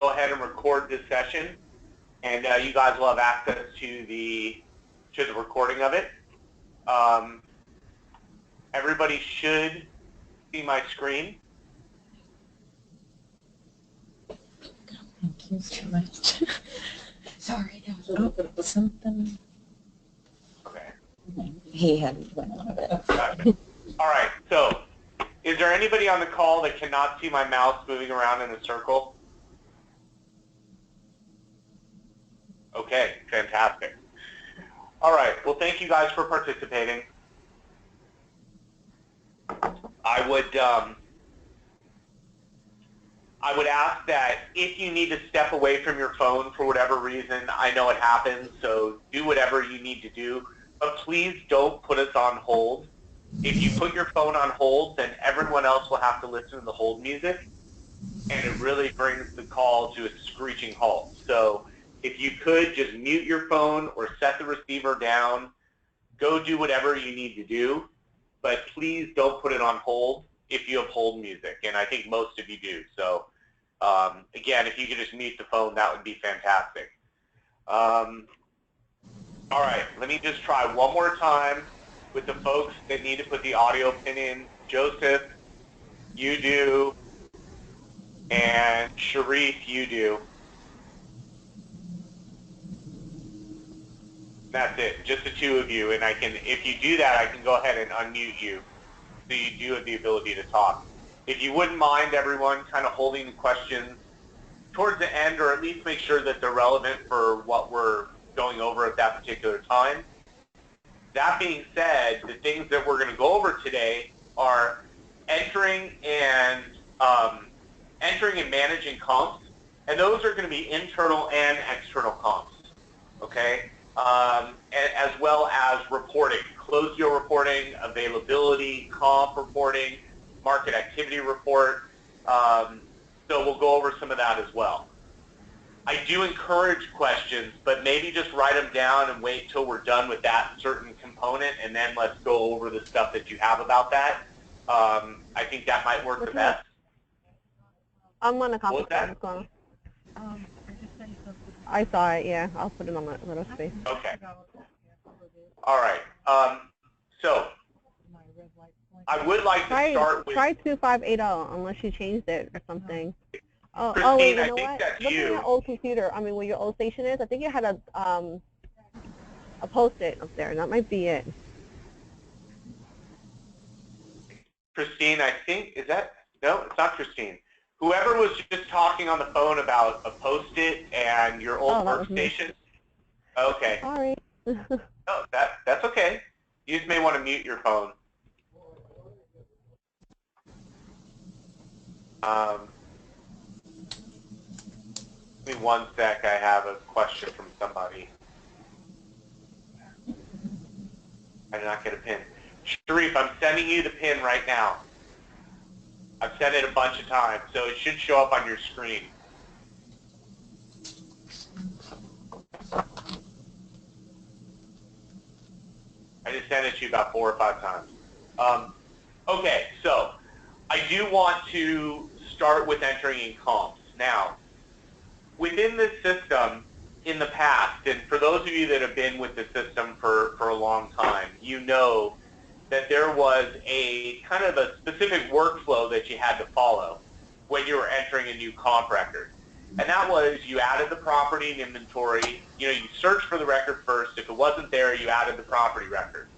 ahead and record this session, and you guys will have access to the recording of it. Everybody should see my screen. Thank you so much. Sorry, there was a little bit of something. Okay. He had went on a bit. Gotcha. All right. So, is there anybody on the call that cannot see my mouse moving around in a circle? Okay, fantastic. All right. Well, thank you guys for participating. I would ask that if you need to step away from your phone for whatever reason, I know it happens, so do whatever you need to do, but please don't put us on hold. If you put your phone on hold, then everyone else will have to listen to the hold music, and it really brings the call to a screeching halt. So if you could just mute your phone or set the receiver down, go do whatever you need to do, but please don't put it on hold if you have hold music, and I think most of you do. So again, if you could just mute the phone, that would be fantastic. All right, let me just try one more time with the folks that need to put the audio pin in. Joseph, you do, and Sharif, you do. That's it, just the two of you, and I can, if you do that, I can go ahead and unmute you, so you do have the ability to talk. If you wouldn't mind, everyone, kind of holding the questions towards the end, or at least make sure that they're relevant for what we're going over at that particular time. That being said, the things that we're going to go over today are entering and managing comps, and those are going to be internal and external comps, okay? As well as reporting, closed deal reporting, availability, comp reporting, market activity report. So we'll go over some of that as well. I do encourage questions, but maybe just write them down and wait till we're done with that certain component, and then let's go over the stuff that you have about that. I think that might work the best. I'm going to copy What's that? I saw it, yeah. I'll put it on that little space. Okay. All right. So I would like to start with... Try 2580, unless you changed it or something. Christine, oh wait, you know I think what? that's Look at your old computer. I mean, where your old station is. I think it had a post-it up there. That might be it. Christine, I think, is that... No, it's not Christine. Whoever was just talking on the phone about a post-it and your old workstation. Okay. Sorry. No, that's okay. You just may want to mute your phone. Give me one sec. I have a question from somebody. I did not get a pin. Sharif, I'm sending you the pin right now. I've sent it a bunch of times, so it should show up on your screen. I just sent it to you about 4 or 5 times. Okay, so I do want to start with entering in comps. Now, within this system, in the past, and for those of you that have been with the system for a long time, you know that there was a kind of a specific workflow that you had to follow when you were entering a new comp record. And that was you added the property and inventory. You know, you searched for the record first. If it wasn't there, you added the property record.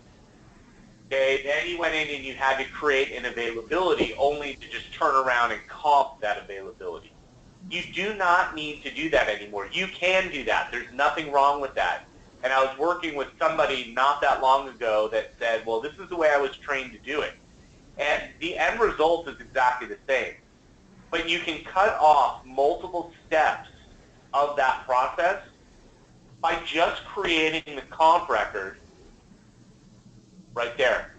Okay, then you went in and you had to create an availability only to just turn around and comp that availability. You do not need to do that anymore. You can do that. There's nothing wrong with that. And I was working with somebody not that long ago that said, well, this is the way I was trained to do it. And the end result is exactly the same. But you can cut off multiple steps of that process by just creating the comp record right there.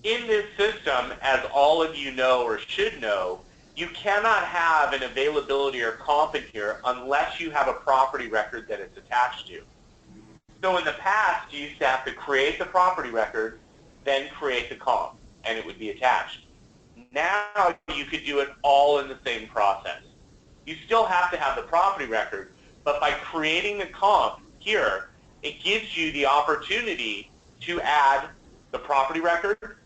In this system, as all of you know or should know, you cannot have an availability or comp in here unless you have a property record that it's attached to. So in the past, you used to have to create the property record, then create the comp, and it would be attached. Now you could do it all in the same process. You still have to have the property record, but by creating the comp here, it gives you the opportunity to add the property record.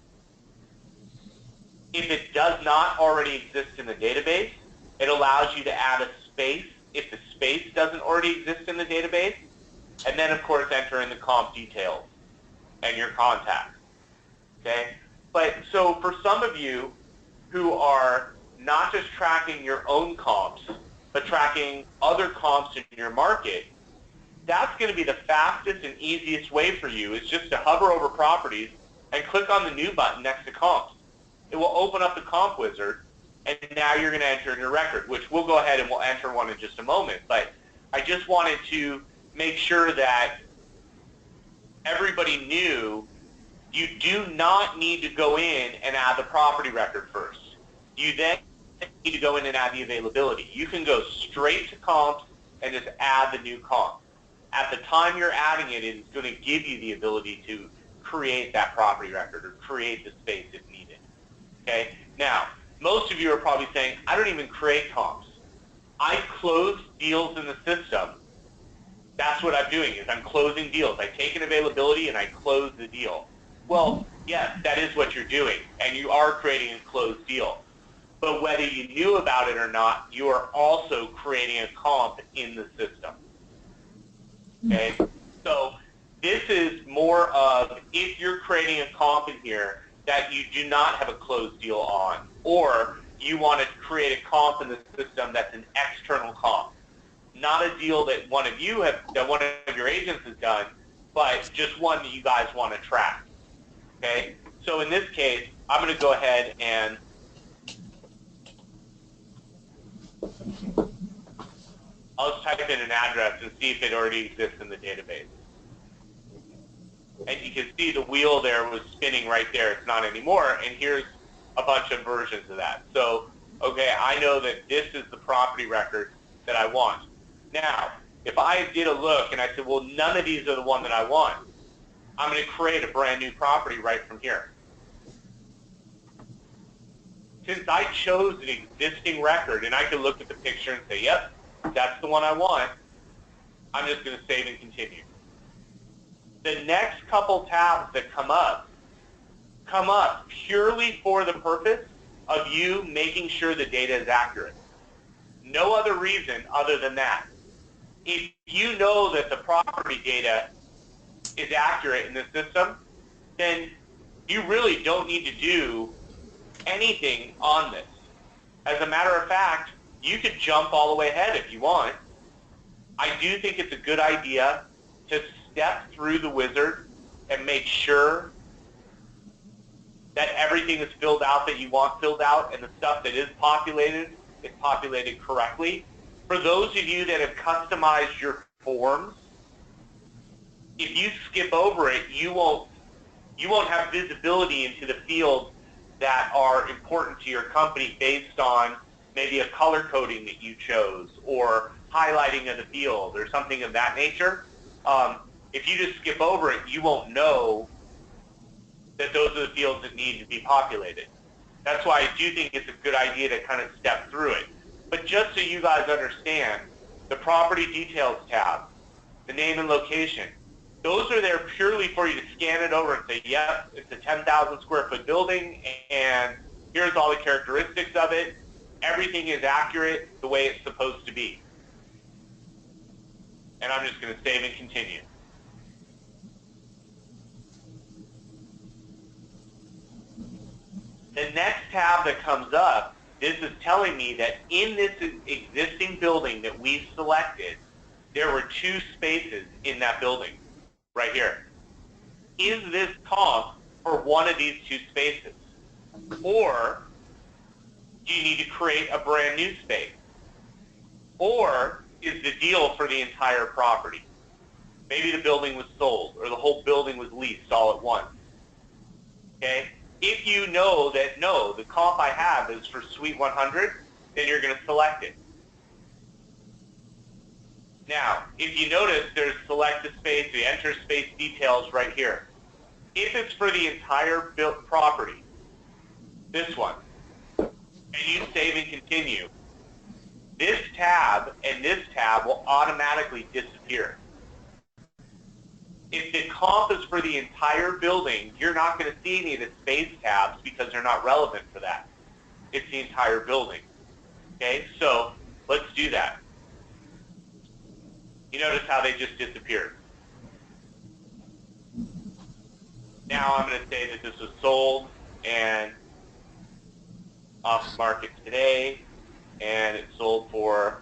If it does not already exist in the database, it allows you to add a space if the space doesn't already exist in the database, and then of course enter in the comp details and your contacts. Okay? But so for some of you who are not just tracking your own comps, but tracking other comps in your market, that's going to be the fastest and easiest way for you is just to hover over properties and click on the new button next to comps. It will open up the comp wizard, and now you're going to enter in your record, which we'll go ahead and we'll enter one in just a moment. But I just wanted to make sure that everybody knew you do not need to go in and add the property record first. You then need to go in and add the availability. You can go straight to comps and just add the new comp. At the time you're adding it, it's going to give you the ability to create that property record or create the space if needed. Okay? Now, most of you are probably saying, I don't even create comps. I close deals in the system. That's what I'm doing, is I'm closing deals. I take an availability and I close the deal. Well, yes, that is what you're doing, and you are creating a closed deal. But whether you knew about it or not, you are also creating a comp in the system. Okay? So this is more of if you're creating a comp in here that you do not have a closed deal on, or you want to create a comp in the system that's an external comp. Not a deal that one of your agents has done, but just one that you guys want to track. Okay? So in this case, I'm going to go ahead and I'll just type in an address and see if it already exists in the database. And you can see the wheel there was spinning right there. It's not anymore. And here's a bunch of versions of that. So, okay, I know that this is the property record that I want. Now, if I did a look and I said, well, none of these are the one that I want, I'm going to create a brand new property right from here. Since I chose an existing record and I can look at the picture and say, yep, that's the one I want, I'm just going to save and continue. The next couple tabs that come up purely for the purpose of you making sure the data is accurate. No other reason other than that. If you know that the property data is accurate in the system, then you really don't need to do anything on this. As a matter of fact, you could jump all the way ahead if you want. I do think it's a good idea to step through the wizard and make sure that everything is filled out that you want filled out, and the stuff that is populated correctly. For those of you that have customized your forms, if you skip over it, you won't have visibility into the fields that are important to your company based on maybe a color coding that you chose or highlighting of the field or something of that nature. If you just skip over it, you won't know that those are the fields that need to be populated. That's why I do think it's a good idea to kind of step through it. But just so you guys understand, the property details tab, the name and location, those are there purely for you to scan it over and say, yep, it's a 10,000 square foot building, and here's all the characteristics of it. Everything is accurate the way it's supposed to be. And I'm just going to save and continue. The next tab that comes up, this is telling me that in this existing building that we selected, there were 2 spaces in that building, right here. Is this comp for one of these 2 spaces? Or do you need to create a brand new space? Or is the deal for the entire property? Maybe the building was sold or the whole building was leased all at once. Okay? If you know that, no, the comp I have is for Suite 100, then you're going to select it. Now, if you notice, there's select a space, the enter space details right here. If it's for the entire built property, this one, and you save and continue, this tab and this tab will automatically disappear. If the comp is for the entire building, you're not going to see any of the space tabs because they're not relevant for that. It's the entire building. Okay, so let's do that. You notice how they just disappeared. Now I'm going to say that this was sold and off market today, and it sold for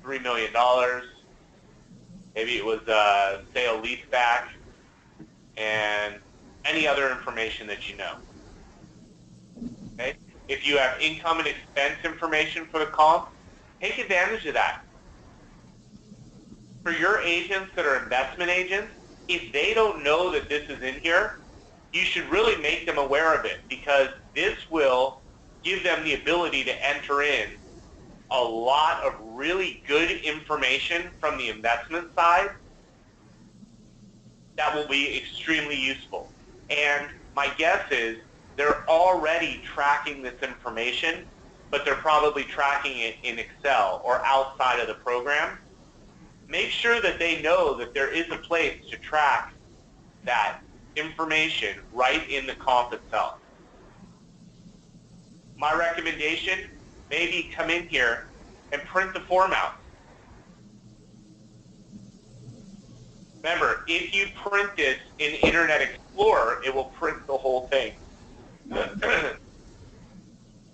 $3 million. Maybe it was a sale leaseback, and any other information that you know. Okay? If you have income and expense information for the comp, take advantage of that. For your agents that are investment agents, if they don't know that this is in here, you should really make them aware of it, because this will give them the ability to enter in a lot of really good information from the investment side that will be extremely useful. And my guess is they're already tracking this information, but they're probably tracking it in Excel or outside of the program. Make sure that they know that there is a place to track that information right in the comp itself. My recommendation, maybe come in here and print the form out. Remember, if you print this in Internet Explorer, it will print the whole thing.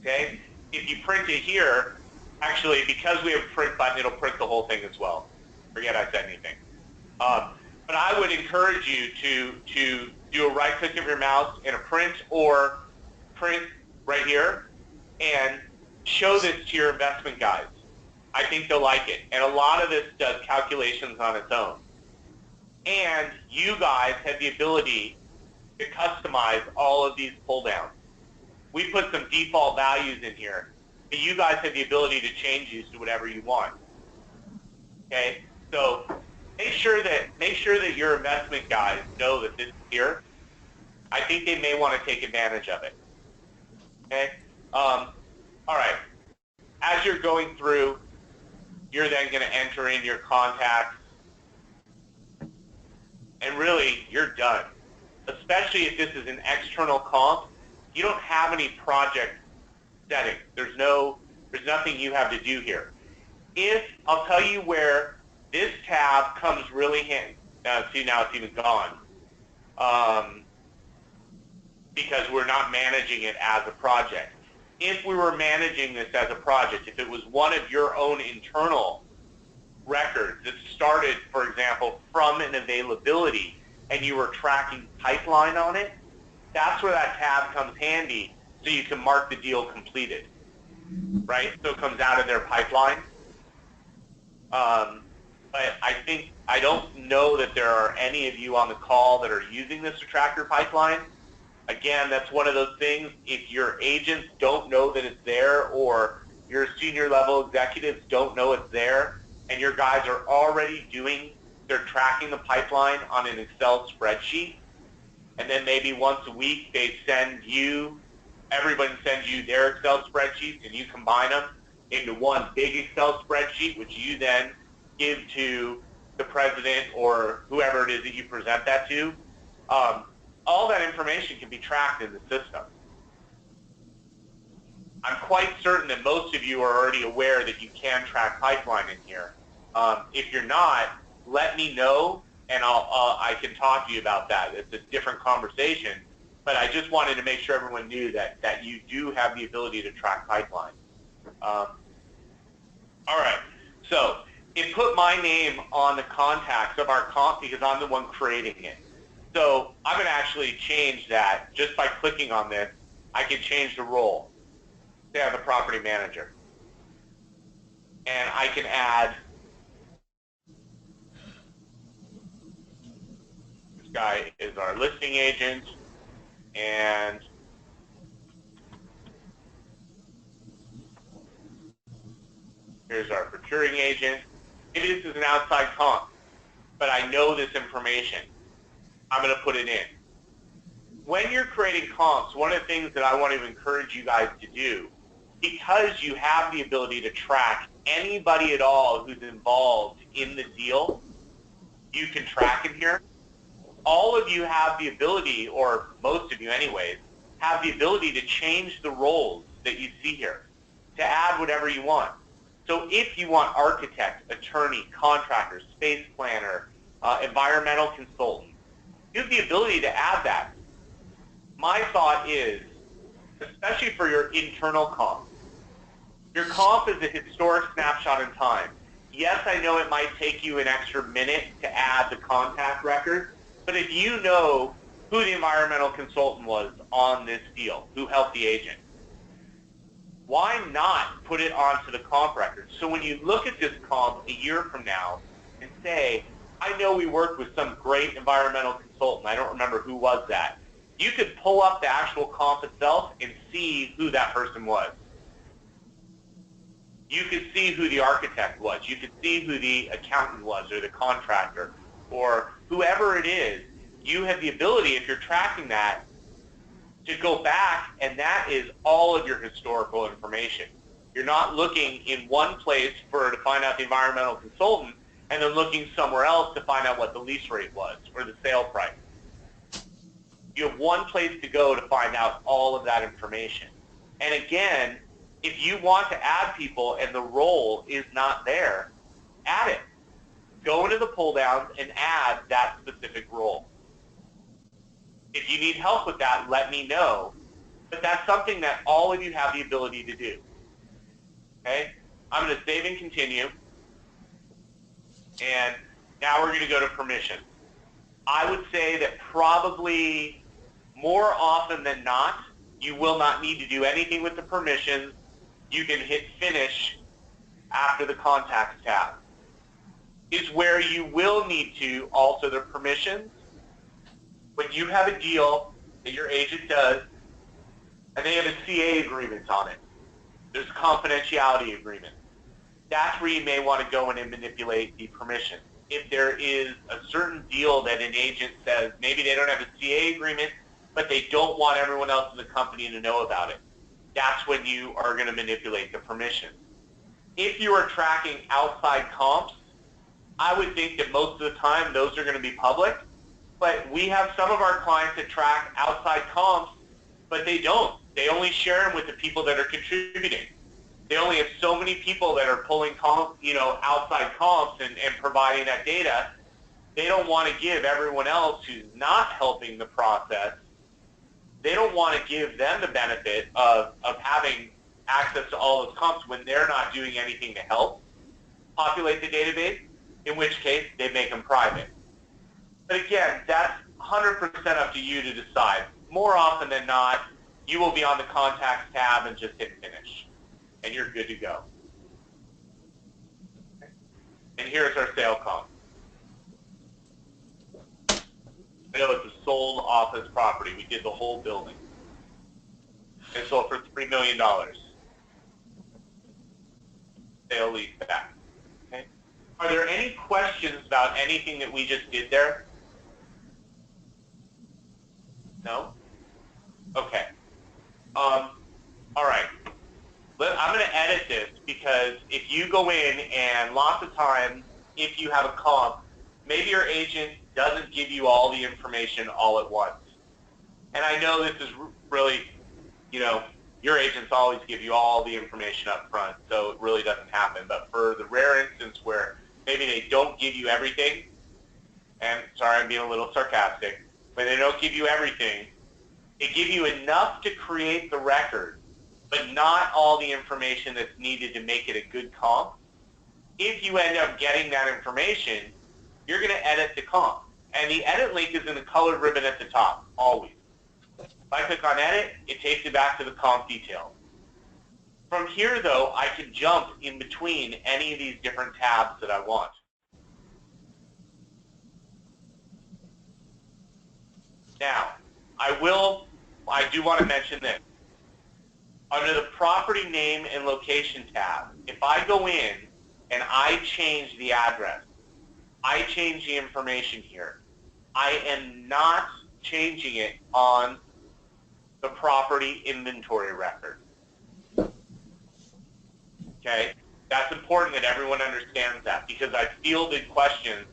Okay? If you print it here, actually, because we have a print button, it'll print the whole thing as well. Forget I said anything. But I would encourage you to do a right click of your mouse and a print, or print right here and show this to your investment guys. I think they'll like it. And a lot of this does calculations on its own. And you guys have the ability to customize all of these pull downs. We put some default values in here, but you guys have the ability to change these to whatever you want. Okay? So make sure that your investment guys know that this is here. I think they may want to take advantage of it. Okay? All right. As you're going through, you're then going to enter in your contacts, and really, you're done. Especially if this is an external comp, you don't have any project settings. There's nothing you have to do here. I'll tell you where this tab comes really handy. See, now it's even gone. Because we're not managing it as a project. If we were managing this as a project, if it was one of your own internal records that started, for example, from an availability, and you were tracking pipeline on it, that's where that tab comes handy, so you can mark the deal completed, right? So it comes out of their pipeline. But I don't know that there are any of you on the call that are using this to track your pipeline. Again, that's one of those things, if your agents don't know that it's there, or your senior level executives don't know it's there, and your guys are already they're tracking the pipeline on an Excel spreadsheet, and then maybe once a week everybody sends you their Excel spreadsheets, and you combine them into one big Excel spreadsheet, which you then give to the president or whoever it is that you present that to. All that information can be tracked in the system. I'm quite certain that most of you are already aware that you can track pipeline in here. If you're not, let me know, and I can talk to you about that. It's a different conversation, but I just wanted to make sure everyone knew that you do have the ability to track pipeline. All right, so it put my name on the contacts of our comp because I'm the one creating it. So I'm going to actually change that just by clicking on this. I can change the role. Say I'm the property manager. And I can add this guy is our listing agent, and here's our procuring agent. Maybe this is an outside comp, but I know this information. I'm going to put it in. when you're creating comps, one of the things that I want to encourage you guys to do, because you have the ability to track anybody at all who's involved in the deal, you can track in here. All of you have the ability, or most of you anyways, have the ability to change the roles that you see here, to add whatever you want. So if you want architect, attorney, contractor, space planner, environmental consultant, you have the ability to add that. My thought is, especially for your internal comp, your comp is a historic snapshot in time. Yes, I know it might take you an extra minute to add the contact record, but if you know who the environmental consultant was on this deal, who helped the agent, why not put it onto the comp record? So when you look at this comp a year from now and say, I know we worked with some great environmental consultant, I don't remember who was that, you could pull up the actual comp itself and see who that person was. You could see who the architect was. You could see who the accountant was, or the contractor, or whoever it is. You have the ability, if you're tracking that, to go back, and that is all of your historical information. You're not looking in one place to find out the environmental consultant, and then looking somewhere else to find out what the lease rate was, or the sale price. You have one place to go to find out all of that information. And again, if you want to add people and the role is not there, add it. Go into the pull downs and add that specific role. If you need help with that, let me know. But that's something that all of you have the ability to do. Okay? I'm going to save and continue. And now we're going to go to permission. I would say that probably more often than not, you will not need to do anything with the permissions. You can hit finish after the contacts tab. Is where you will need to alter the permissions when you have a deal that your agent does and they have a CA agreement on it. There's a confidentiality agreement. That's where you may want to go in and manipulate the permission. If there is a certain deal that an agent says, maybe they don't have a CA agreement, but they don't want everyone else in the company to know about it, that's when you are going to manipulate the permission. If you are tracking outside comps, I would think that most of the time those are going to be public, but we have some of our clients that track outside comps, but they don't. They only share them with the people that are contributing. They only have so many people that are pulling outside comps and providing that data. They don't want to give everyone else who's not helping the process, they don't want to give them the benefit of having access to all those comps when they're not doing anything to help populate the database, in which case they make them private. But again, that's 100% up to you to decide. More often than not, you will be on the contacts tab and just hit finish, and you're good to go. And here's our sale comp. I know it's a sold office property. We did the whole building. And sold for $3 million. Sale lease back. Okay. Are there any questions about anything that we just did there? No? Okay. All right. I'm going to edit this because if you go in and lots of times, if you have a comp, maybe your agent doesn't give you all the information all at once. And I know this is really, your agents always give you all the information up front, so it really doesn't happen. But for the rare instance where maybe they don't give you everything, and sorry, I'm being a little sarcastic, but they don't give you everything, they give you enough to create the record, but not all the information that's needed to make it a good comp. If you end up getting that information, you're going to edit the comp. And the edit link is in the colored ribbon at the top, always. If I click on edit, it takes me back to the comp details. From here, though, I can jump in between any of these different tabs that I want. Now, I do want to mention this. Under the property name and location tab, if I go in and I change the address, I change the information here, I am not changing it on the property inventory record. Okay? That's important that everyone understands that, because I fielded questions.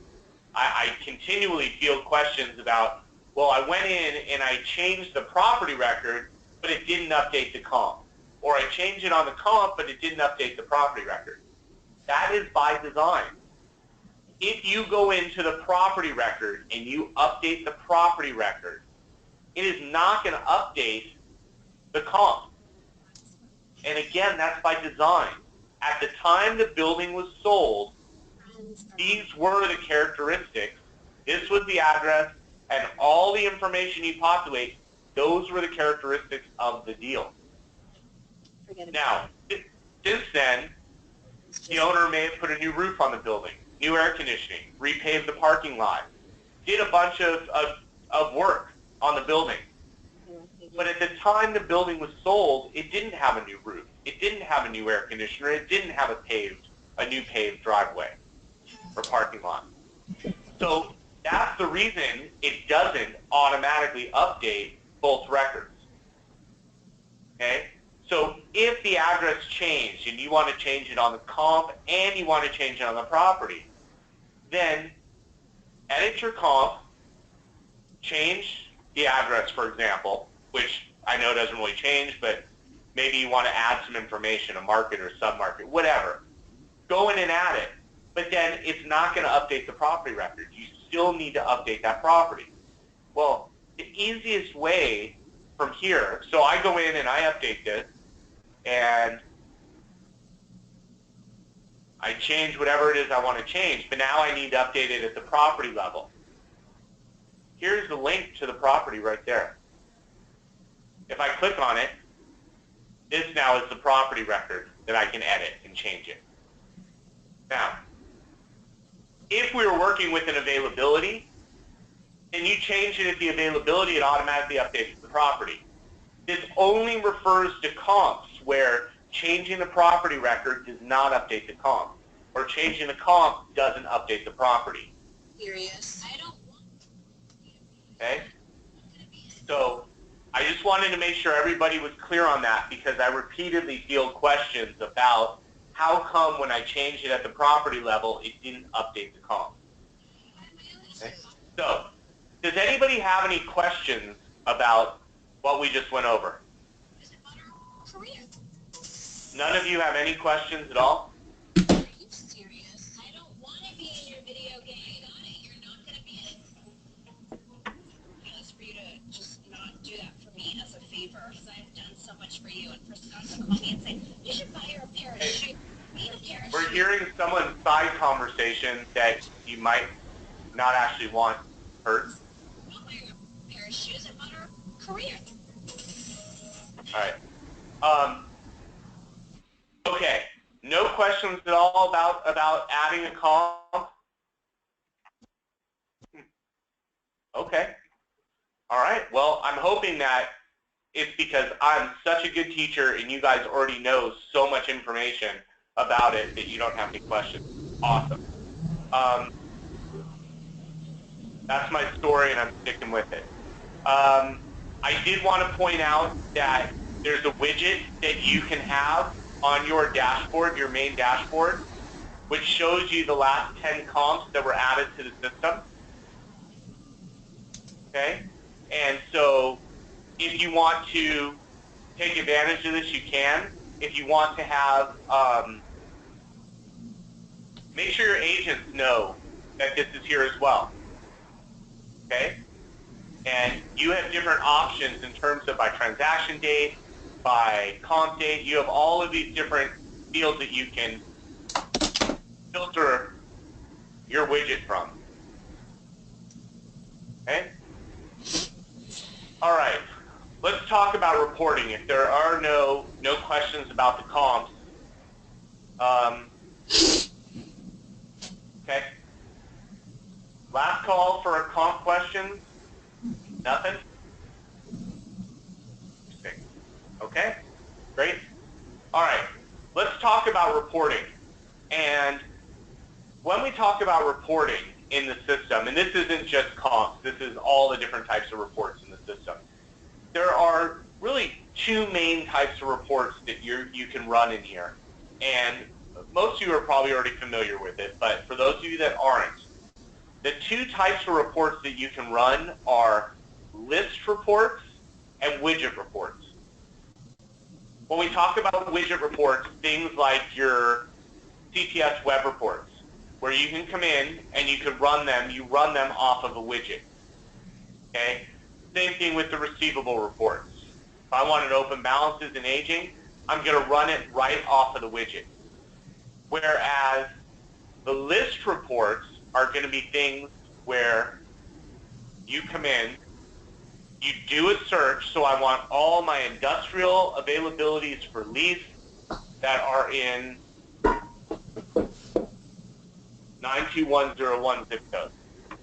I continually field questions about, well, I went in and I changed the property record, but it didn't update the comp. Or I changed it on the comp, but it didn't update the property record. That is by design. If you go into the property record and you update the property record, it is not going to update the comp. And again, that's by design. At the time the building was sold, these were the characteristics. This was the address, and all the information you populate, those were the characteristics of the deal. Now, since then, the owner may have put a new roof on the building, new air conditioning, repaved the parking lot, did a bunch of work on the building. But at the time the building was sold, it didn't have a new roof. It didn't have a new air conditioner. It didn't have a new paved driveway or parking lot. So that's the reason it doesn't automatically update both records. Okay? So if the address changed and you want to change it on the comp and you want to change it on the property, then edit your comp, change the address, for example, which I know doesn't really change, but maybe you want to add some information, a market or sub-market, whatever. Go in and add it. But then it's not going to update the property record. You still need to update that property. Well, the easiest way from here, so I go in and I update this, and I change whatever it is I want to change, but now I need to update it at the property level. Here's the link to the property right there. If I click on it, this now is the property record that I can edit and change it. Now, if we were working with an availability, and you change it at the availability, it automatically updates the property. This only refers to comps where changing the property record does not update the comp, or changing the comp doesn't update the property. Serious. I don't want. Okay? So I just wanted to make sure everybody was clear on that, because I repeatedly field questions about how come when I changed it at the property level, it didn't update the comp. Okay? So, does anybody have any questions about what we just went over? None of you have any questions at all? Are you serious? I don't want to be in your video game. You're not going to be in it. I asked for you to just not do that for me as a favor, because I've done so much for you, and for Scott to call me and say, you should buy her a pair of shoes. We're hearing someone's side conversation that you might not actually want heard. I'll buy her a pair of shoes and want her career. All right. Okay. No questions at all about adding a comp? Okay. All right. Well, I'm hoping that it's because I'm such a good teacher and you guys already know so much information about it that you don't have any questions. Awesome. That's my story, and I'm sticking with it. I did want to point out that there's a widget that you can have on your dashboard, your main dashboard, which shows you the last 10 comps that were added to the system. Okay? And so if you want to take advantage of this, you can. If you want to have, make sure your agents know that this is here as well. Okay? And you have different options in terms of by transaction date, by comp date. You have all of these different fields that you can filter your widget from. Okay? All right. Let's talk about reporting. If there are no questions about the comps, okay. Last call for a comp question. Nothing? Interesting. Okay, great. All right, let's talk about reporting. And when we talk about reporting, in the system, and this isn't just comps, this is all the different types of reports in the system. There are really two main types of reports that you can run in here. And most of you are probably already familiar with it, but for those of you that aren't, the two types of reports that you can run are list reports and widget reports. When we talk about widget reports, things like your CTS web reports, where you can come in and you can run them, you run them off of a widget. Okay? Same thing with the receivable reports. If I wanted open balances and aging, I'm going to run it right off of the widget. Whereas the list reports are going to be things where you come in, you do a search, so I want all my industrial availabilities for lease that are in 92101 zip code.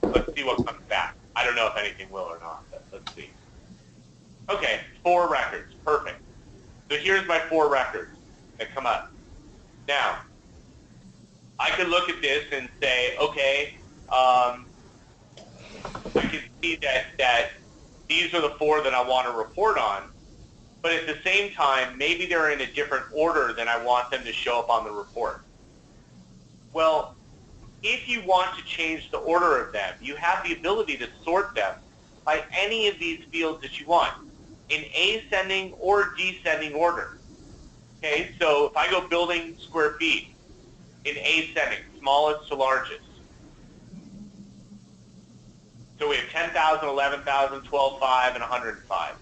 Let's see what comes back. I don't know if anything will or not, but let's see. Okay, 4 records, perfect. So here's my 4 records that come up. Now, I could look at this and say, okay, I can see that these are the 4 that I want to report on, but at the same time, maybe they're in a different order than I want them to show up on the report. Well, if you want to change the order of them, you have the ability to sort them by any of these fields that you want, in ascending or descending order. Okay, so if I go building square feet, in ascending, smallest to largest. So we have 10,000, 11,000, 12,500, and 105.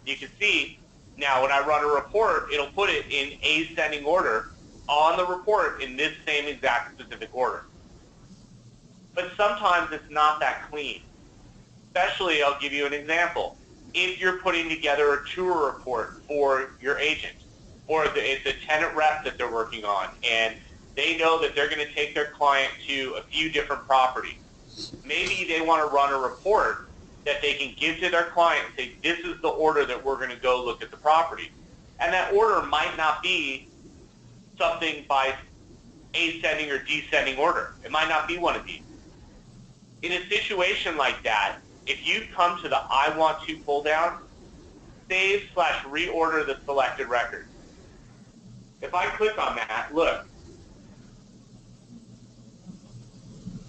You can see now when I run a report, it'll put it in ascending order on the report in this same exact specific order. But sometimes it's not that clean. Especially, I'll give you an example. If you're putting together a tour report for your agent, or it's a tenant rep that they're working on, and they know that they're going to take their client to a few different properties. Maybe they want to run a report that they can give to their client and say, this is the order that we're going to go look at the property. And that order might not be something by ascending or descending order. It might not be one of these. In a situation like that, if you come to the I want to pull down, save/reorder the selected record. If I click on that, look,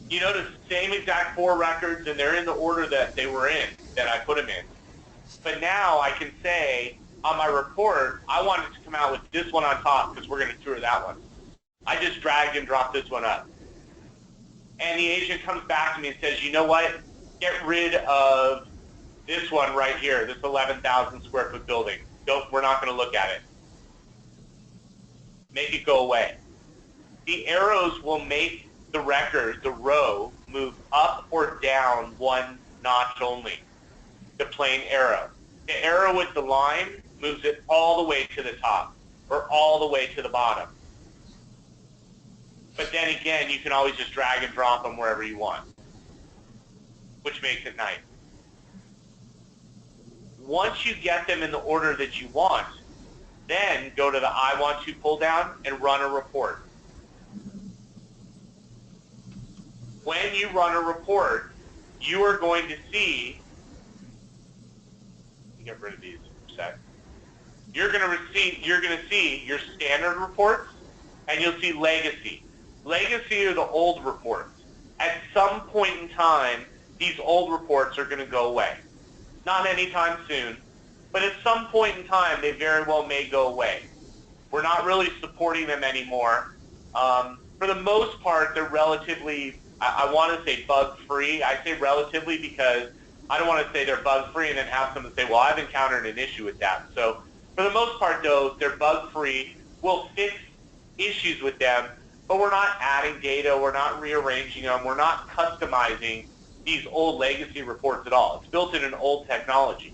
you notice the same exact 4 records, and they're in the order that they were in, that I put them in. But now I can say on my report, I want it to come out with this one on top because we're going to tour that one. I just dragged and dropped this one up. And the agent comes back to me and says, you know what? Get rid of this one right here, this 11,000 square foot building. We're not going to look at it. Make it go away. The arrows will make the record, the row, move up or down 1 notch only, the plain arrow. The arrow with the line moves it all the way to the top or all the way to the bottom. But then again, you can always just drag and drop them wherever you want, which makes it nice. Once you get them in the order that you want, then go to the I want to pull down and run a report. When you run a report, you are going to see, get rid of these for a sec. You're going to see your standard reports, and you'll see legacy. Legacy are the old reports. At some point in time, these old reports are going to go away. Not anytime soon, but at some point in time, they very well may go away. We're not really supporting them anymore. For the most part, they're relatively, I want to say bug-free. I say relatively because I don't want to say they're bug-free and then have someone say, well, I've encountered an issue with that. So for the most part, though, they're bug-free. We'll fix issues with them, but we're not adding data. We're not rearranging them. We're not customizing these old legacy reports at all. It's built in an old technology.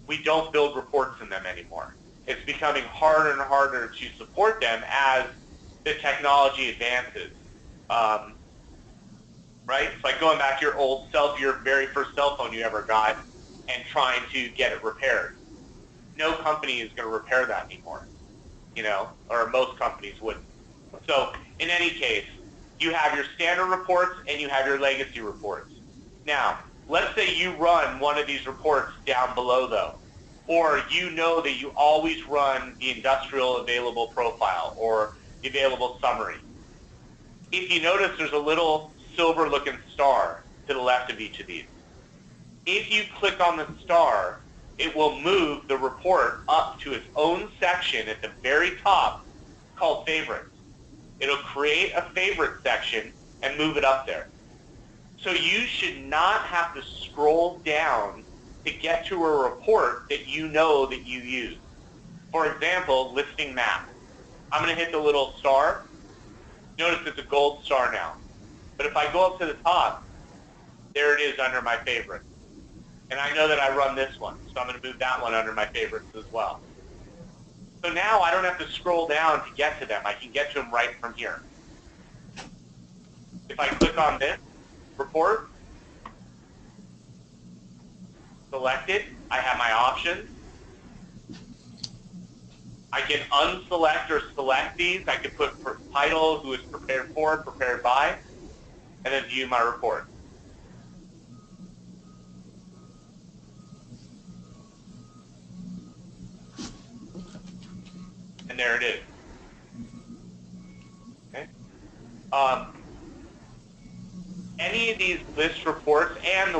We don't build reports in them anymore. It's becoming harder and harder to support them as the technology advances. Right? It's like going back to your very first cell phone you ever got and trying to get it repaired. No company is going to repair that anymore, or most companies wouldn't. So in any case, You have your standard reports and you have your legacy reports. Now, let's say you run one of these reports down below though, or you know that you always run the industrial available profile or the available summary. If you notice, there's a little silver looking star to the left of each of these. If you click on the star, it will move the report up to its own section at the very top called favorites. It'll create a favorite section and move it up there. So you should not have to scroll down to get to a report that you know that you use. For example, listing map. I'm going to hit the little star. Notice it's a gold star now. But if I go up to the top, there it is under my favorites. And I know that I run this one, so I'm going to move that one under my favorites as well. So now I don't have to scroll down to get to them. I can get to them right from here. If I click on this report, select it, I have my options. I can unselect or select these. I can put title, who is prepared for, prepared by, and then view my report. And there it is. Okay. Any of these list reports and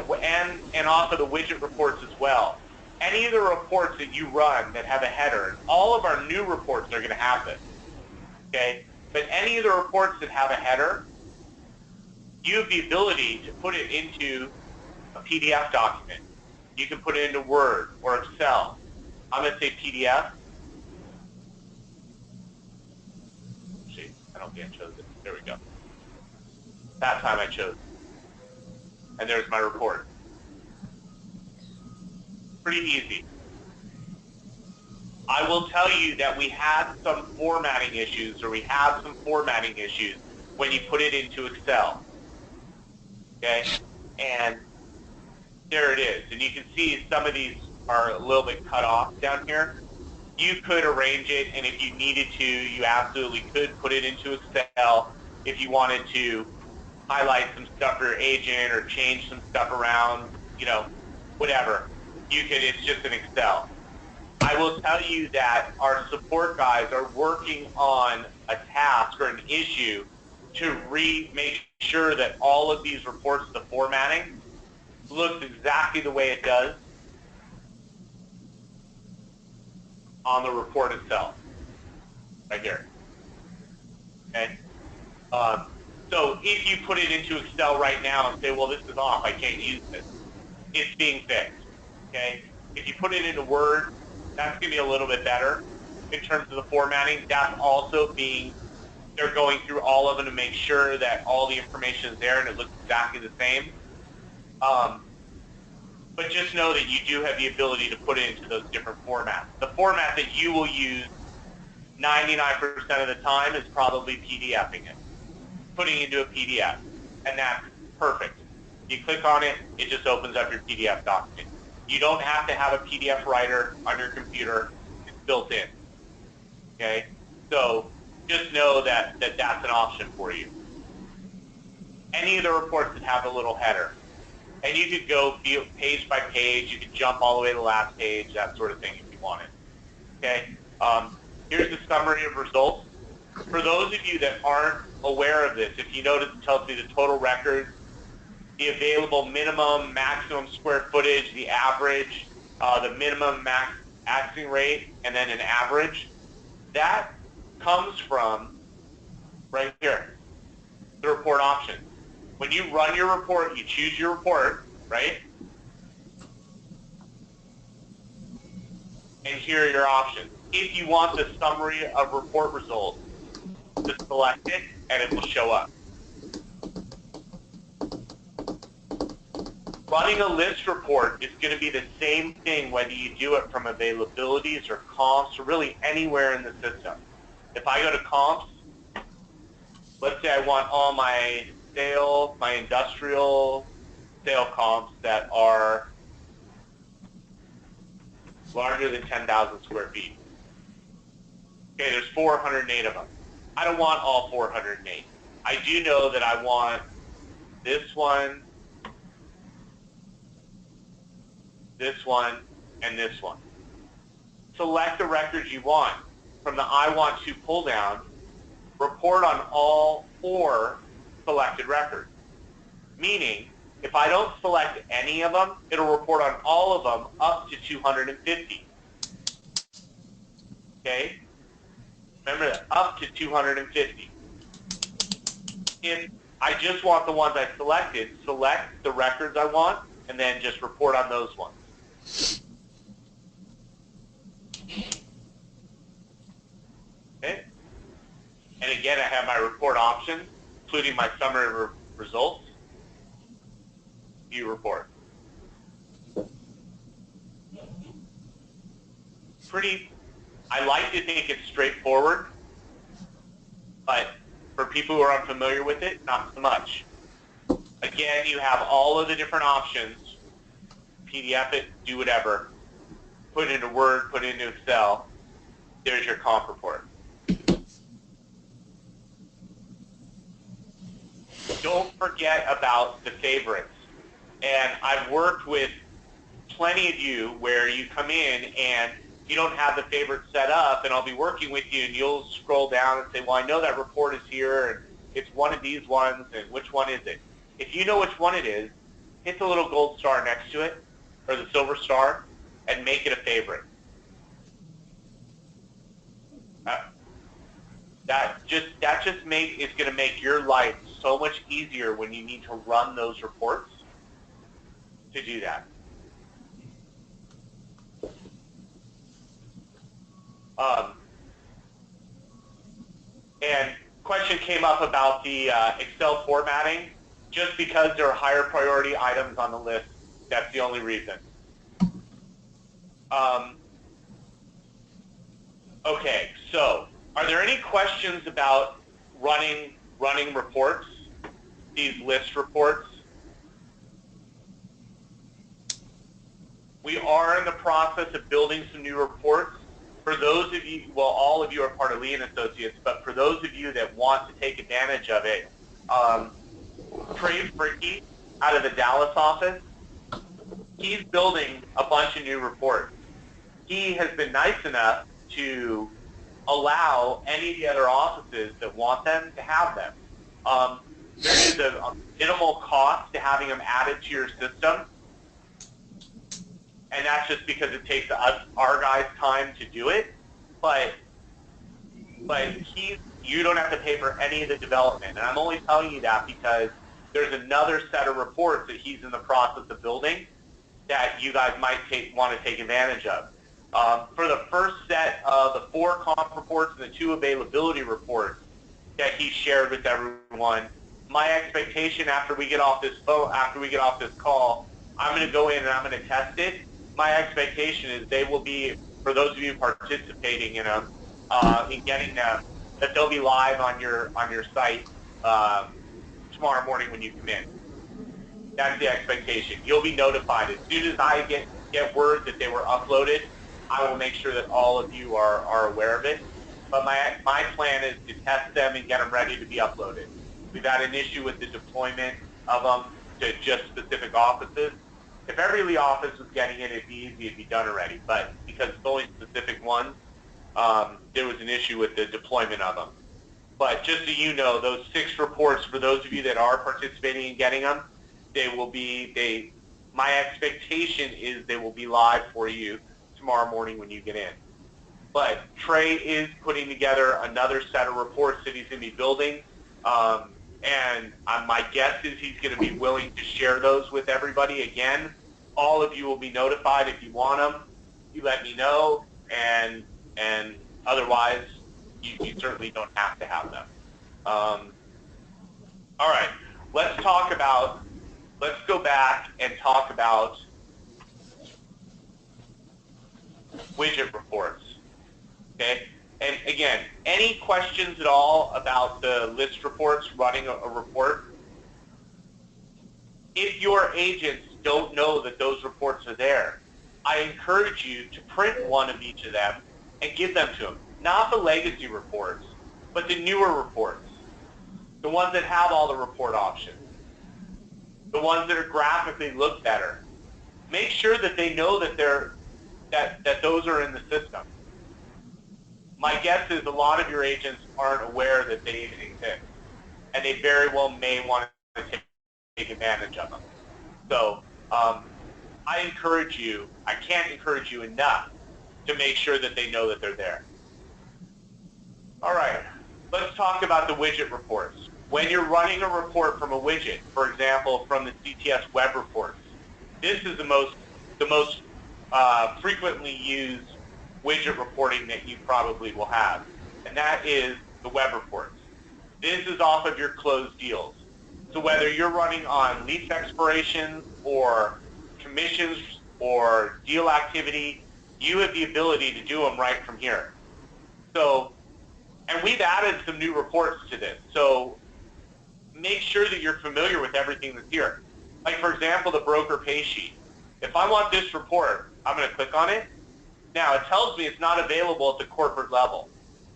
also the widget reports as well. Any of the reports that you run that have a header, and all of our new reports are going to have this. Okay. But any of the reports that have a header, you have the ability to put it into a PDF document. You can put it into Word or Excel. I'm going to say PDF. See, I don't think I chose it. There we go. That time I chose it. And there's my report. Pretty easy. I will tell you that we had some formatting issues, or we have some formatting issues when you put it into Excel. Okay? And there it is. And you can see some of these are a little bit cut off down here. You could arrange it, and if you needed to, you absolutely could put it into Excel if you wanted to highlight some stuff for your agent or change some stuff around, you know, whatever. You could, it's just an Excel. I will tell you that our support guys are working on a task or an issue to make sure that all of these reports, the formatting, looks exactly the way it does on the report itself, right here. Okay. So if you put it into Excel right now and say, well, this is off, I can't use this, it's being fixed. Okay. If you put it into Word, that's going to be a little bit better in terms of the formatting. That's also they're going through all of them to make sure that all the information is there and it looks exactly the same. But just know that you do have the ability to put it into those different formats. The format that you will use 99% of the time is probably PDFing it, putting it into a PDF, and that's perfect. You click on it, it just opens up your PDF document. You don't have to have a PDF writer on your computer. It's built in. Okay? So just know that that's an option for you. Any of the reports that have a little header. And you could go page by page. You could jump all the way to the last page, that sort of thing if you wanted. Okay? Here's the summary of results. For those of you that aren't aware of this, if you notice, it tells me the total records, the available minimum, maximum square footage, the average, the minimum max accessing rate, and then an average. That comes from right here, the report option. When you run your report, you choose your report, right? And here are your options. If you want the summary of report results, just select it and it will show up. Running a list report is going to be the same thing whether you do it from availabilities or comps or really anywhere in the system. If I go to comps, let's say I want all my sale, my industrial sale comps that are larger than 10,000 square feet. Okay, there's 408 of them. I don't want all 408. I do know that I want this one, and this one. Select the records you want. From the I want to pull down, report on all 4 selected records. Meaning, if I don't select any of them, it'll report on all of them up to 250. Okay? Remember that, up to 250. If I just want the ones I selected, select the records I want, and then just report on those ones. Okay? And again, I have my report options, including my summary results. View report. I like to think it's straightforward, but for people who are unfamiliar with it, not so much. Again, you have all of the different options. PDF it, do whatever. Put it into Word, put it into Excel. There's your comp report. Don't forget about the favorites. And I've worked with plenty of you where you come in and you don't have the favorites set up, and I'll be working with you and you'll scroll down and say, well, I know that report is here and it's one of these ones, and which one is it? If you know which one it is, hit the little gold star next to it, or the silver star, and make it a favorite. That just is going to make your life so much easier when you need to run those reports to do that. And question came up about the Excel formatting. Just because there are higher priority items on the list, that's the only reason. Okay, so are there any questions about running reports, these list reports? We are in the process of building some new reports. For those of you, well, all of you are part of Lee & Associates, but for those of you that want to take advantage of it, Trey Fricky out of the Dallas office, he's building a bunch of new reports. He has been nice enough to allow any of the other offices that want them to have them. There is a minimal cost to having them added to your system, and that's just because it takes our guys time to do it. But you don't have to pay for any of the development, and I'm only telling you that because there's another set of reports that he's in the process of building that you guys might want to take advantage of. For the first set of the 4 comp reports and the 2 availability reports that he shared with everyone, my expectation after we get off this call, I'm going to go in and I'm going to test it. My expectation is they will be, for those of you participating in them, in getting them, that they'll be live on your site tomorrow morning when you come in. That's the expectation. You'll be notified as soon as I get word that they were uploaded. I will make sure that all of you are aware of it. But my plan is to test them and get them ready to be uploaded. We've had an issue with the deployment of them to just specific offices. If every Lee office was getting it, it'd be easy, it'd be done already. But because it's only specific ones, there was an issue with the deployment of them. But just so you know, those 6 reports, for those of you that are participating in getting them, my expectation is they will be live for you tomorrow morning when you get in. But Trey is putting together another set of reports that he's going to be building. And my guess is he's going to be willing to share those with everybody. Again, all of you will be notified if you want them. You let me know, and otherwise, you certainly don't have to have them. All right, let's go back and talk about widget reports. Okay, and again, any questions at all about the list reports, running a report? If your agents don't know that those reports are there, I encourage you to print one of each of them and give them to them. Not the legacy reports, but the newer reports. the ones that have all the report options, the ones that are graphically look better. Make sure that they know that that those are in the system. My guess is a lot of your agents aren't aware that they even exist, and they very well may want to take advantage of them. So I encourage you, I can't encourage you enough to make sure that they know that they're there. All right, let's talk about the widget reports. When you're running a report from a widget, for example, from the CTS web reports, this is the most frequently used widget reporting that you probably will have, and that is the web reports. This is off of your closed deals. So whether you're running on lease expiration or commissions or deal activity, you have the ability to do them right from here. So, and we've added some new reports to this. So make sure that you're familiar with everything that's here. Like for example, the broker pay sheet. If I want this report, I'm going to click on it. Now it tells me it's not available at the corporate level.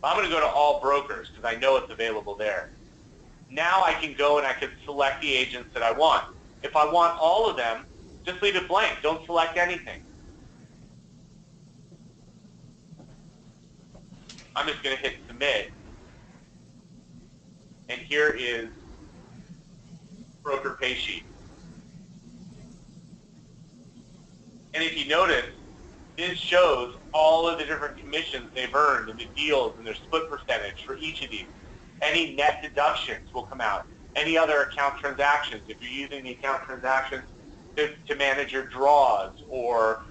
I'm going to go to all brokers because I know it's available there. Now I can go and I can select the agents that I want. If I want all of them, just leave it blank. Don't select anything. I'm just going to hit submit. And here is broker pay sheet. And if you notice, this shows all of the different commissions they've earned and the deals and their split percentage for each of these. Any net deductions will come out. Any other account transactions, if you're using the account transactions to manage your draws, or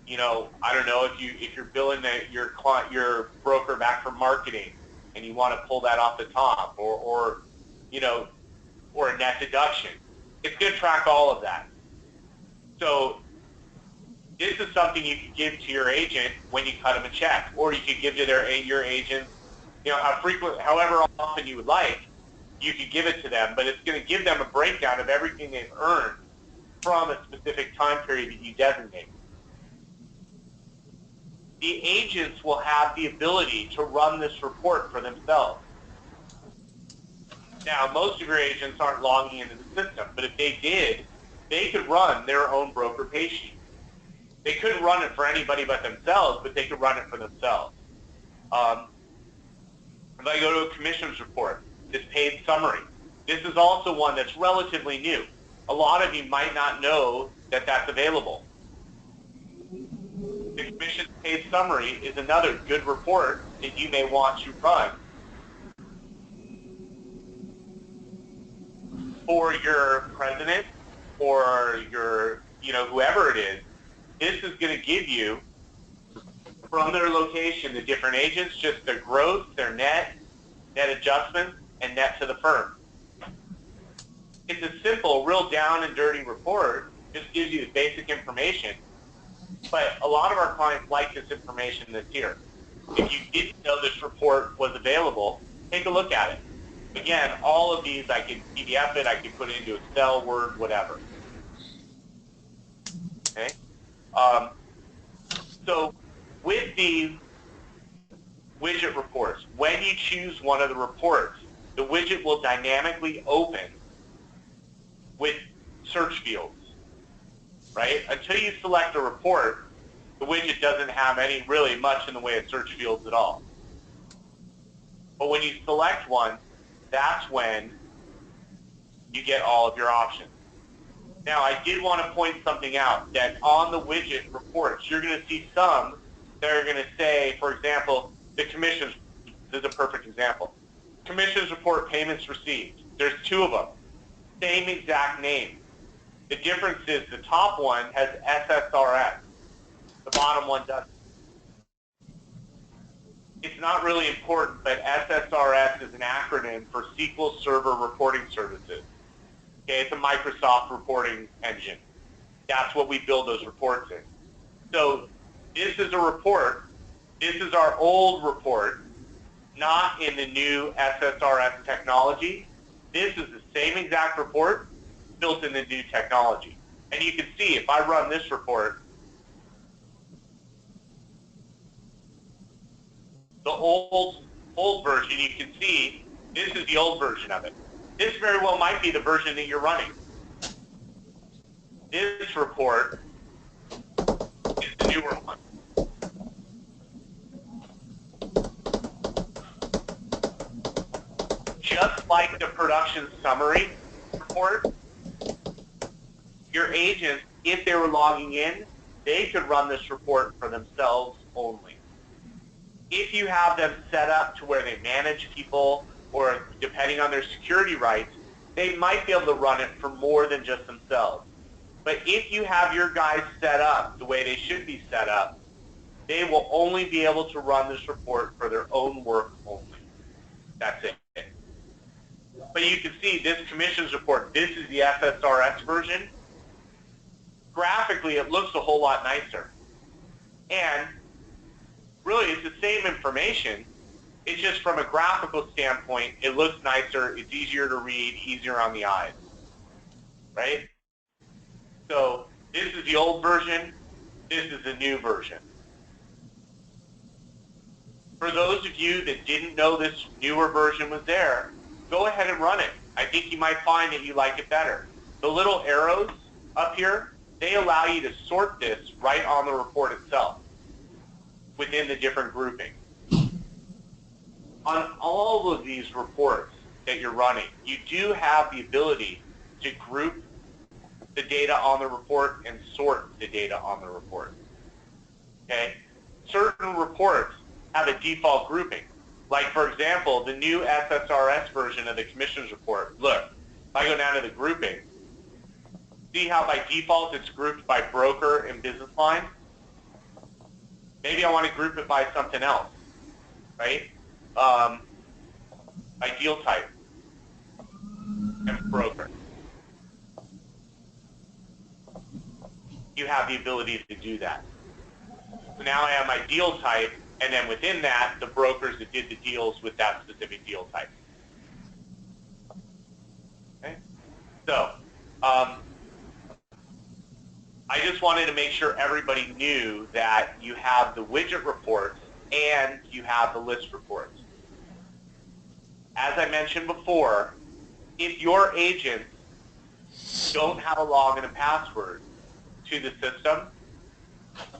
you know, I don't know, if you're billing your broker back for marketing and you want to pull that off the top, or you know, or a net deduction, it's going to track all of that. So this is something you can give to your agent when you cut them a check, or you can give to your agent, you know, however often you would like, you could give it to them, but it's going to give them a breakdown of everything they've earned from a specific time period that you designate. The agents will have the ability to run this report for themselves. Now, most of your agents aren't logging into the system, but if they did, they could run their own broker pay sheet. They couldn't run it for anybody but themselves, but they could run it for themselves. If I go to a commissions report, this paid summary, this is also one that's relatively new. A lot of you might not know that that's available. The commissions paid summary is another good report that you may want to run for your president or your, you know, whoever it is. This is going to give you, from their location, the different agents, just their growth, their net adjustments, and net to the firm. It's a simple, real down and dirty report. Just gives you the basic information. But a lot of our clients like this information that's here. If you didn't know this report was available, take a look at it. Again, all of these, I can PDF it, I can put it into Excel, Word, whatever. Okay. So with these widget reports, when you choose one of the reports, the widget will dynamically open with search fields, right? Until you select a report, the widget doesn't have really much in the way of search fields at all. But when you select one, that's when you get all of your options. Now, I did want to point something out, that on the widget reports, you're going to see some that are going to say, for example, the commissions. This is a perfect example. Commissions report payments received. There's two of them. Same exact name. The difference is the top one has SSRS. The bottom one doesn't. It's not really important, but SSRS is an acronym for SQL Server Reporting Services. Okay, it's a Microsoft reporting engine. That's what we build those reports in. So this is a report. This is our old report, not in the new SSRS technology. This is the same exact report built in the new technology. And you can see if I run this report, the old version, you can see This is the old version of it. This very well might be the version that you're running. This report is the newer one. Just like the production summary report, your agents, if they were logging in, they could run this report for themselves only. If you have them set up to where they manage people, or depending on their security rights, they might be able to run it for more than just themselves. But if you have your guys set up the way they should be set up, they will only be able to run this report for their own work only. That's it. But you can see this commissions report, this is the SSRS version. Graphically, it looks a whole lot nicer. And really, it's the same information. It's just from a graphical standpoint, it looks nicer, it's easier to read, easier on the eyes, right? So this is the old version, this is the new version. For those of you that didn't know this newer version was there, go ahead and run it. I think you might find that you like it better. The little arrows up here, they allow you to sort this right on the report itself within the different groupings. On all of these reports that you're running, you do have the ability to group the data on the report and sort the data on the report. Okay? Certain reports have a default grouping. Like, for example, the new SSRS version of the commissions report. Look, if I go down to the grouping, see how by default it's grouped by broker and business line? Maybe I want to group it by something else, right? By deal type and broker. You have the ability to do that. So now I have my deal type, and then within that, the brokers that did the deals with that specific deal type. Okay? So, I just wanted to make sure everybody knew that you have the widget reports and you have the list reports. As I mentioned before, if your agents don't have a login and a password to the system,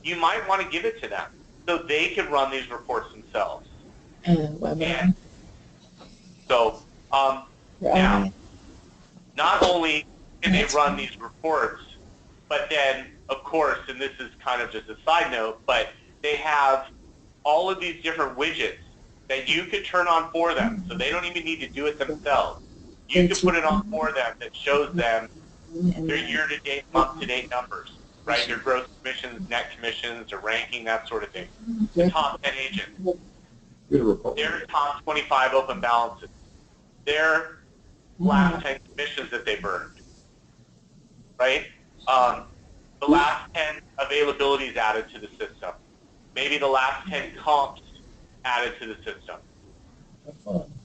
you might want to give it to them so they can run these reports themselves. And so now, not only can they run these reports, but then, of course, and this is kind of just a side note, but they have all of these different widgets that you could turn on for them, so they don't even need to do it themselves. You can put it on for them that shows them their year-to-date, month-to-date numbers, right? Their gross commissions, net commissions, their ranking, that sort of thing. The top 10 agents, their top 25 open balances, their last 10 commissions that they've earned, right? The last 10 availabilities added to the system. Maybe the last 10 comps added to the system.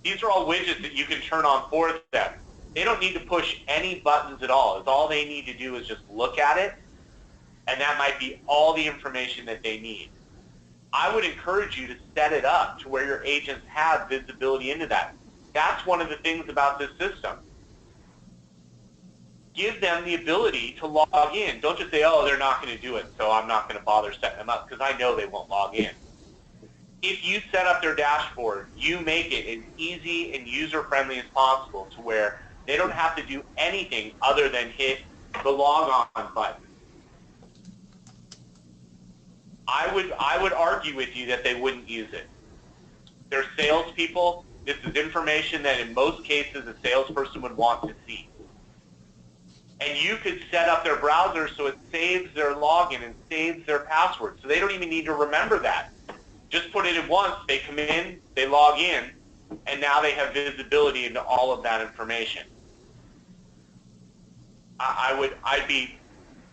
These are all widgets that you can turn on for them. They don't need to push any buttons at all. All they need to do is just look at it, and that might be all the information that they need. I would encourage you to set it up to where your agents have visibility into that. That's one of the things about this system. Give them the ability to log in. Don't just say, oh, they're not going to do it, so I'm not going to bother setting them up, because I know they won't log in. If you set up their dashboard, you make it as easy and user-friendly as possible to where they don't have to do anything other than hit the log on button. I would argue with you that they wouldn't use it. They're salespeople. This is information that in most cases a salesperson would want to see. And you could set up their browser so it saves their login and saves their password. So they don't even need to remember that. Just put it in once, they come in, they log in, and now they have visibility into all of that information. I'd be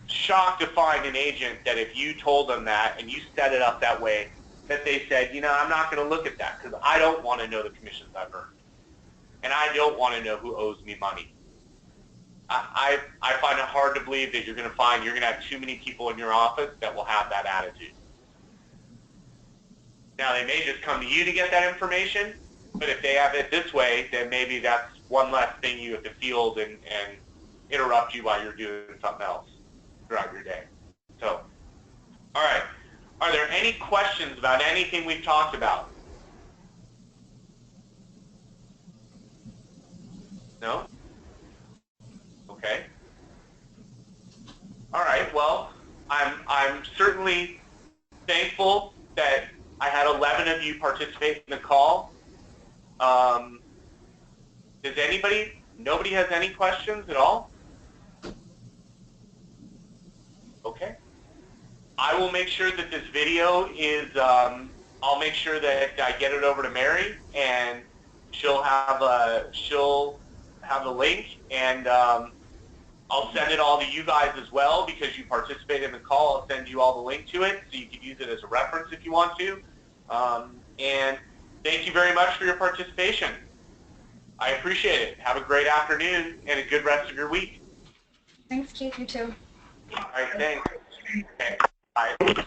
shocked to find an agent that if you told them that and you set it up that way, that they said, you know, I'm not going to look at that because I don't want to know the commissions I've earned. And I don't want to know who owes me money. I find it hard to believe that you're going to have too many people in your office that will have that attitude. Now, they may just come to you to get that information, But if they have it this way, then maybe that's one less thing you have to field and interrupt you while you're doing something else throughout your day. So, all right. Are there any questions about anything we've talked about? No? Okay. All right. Well, I'm certainly thankful that I had 11 of you participate in the call. Does nobody has any questions at all? Okay. I will make sure that this video is, I'll make sure that I get it over to Mary, and she'll have the link, and I'll send it all to you guys as well because you participated in the call. I'll send you all the link to it so you can use it as a reference if you want to. And thank you very much for your participation. I appreciate it. Have a great afternoon and a good rest of your week. Thanks, Keith. You too. All right, thanks. Okay, bye.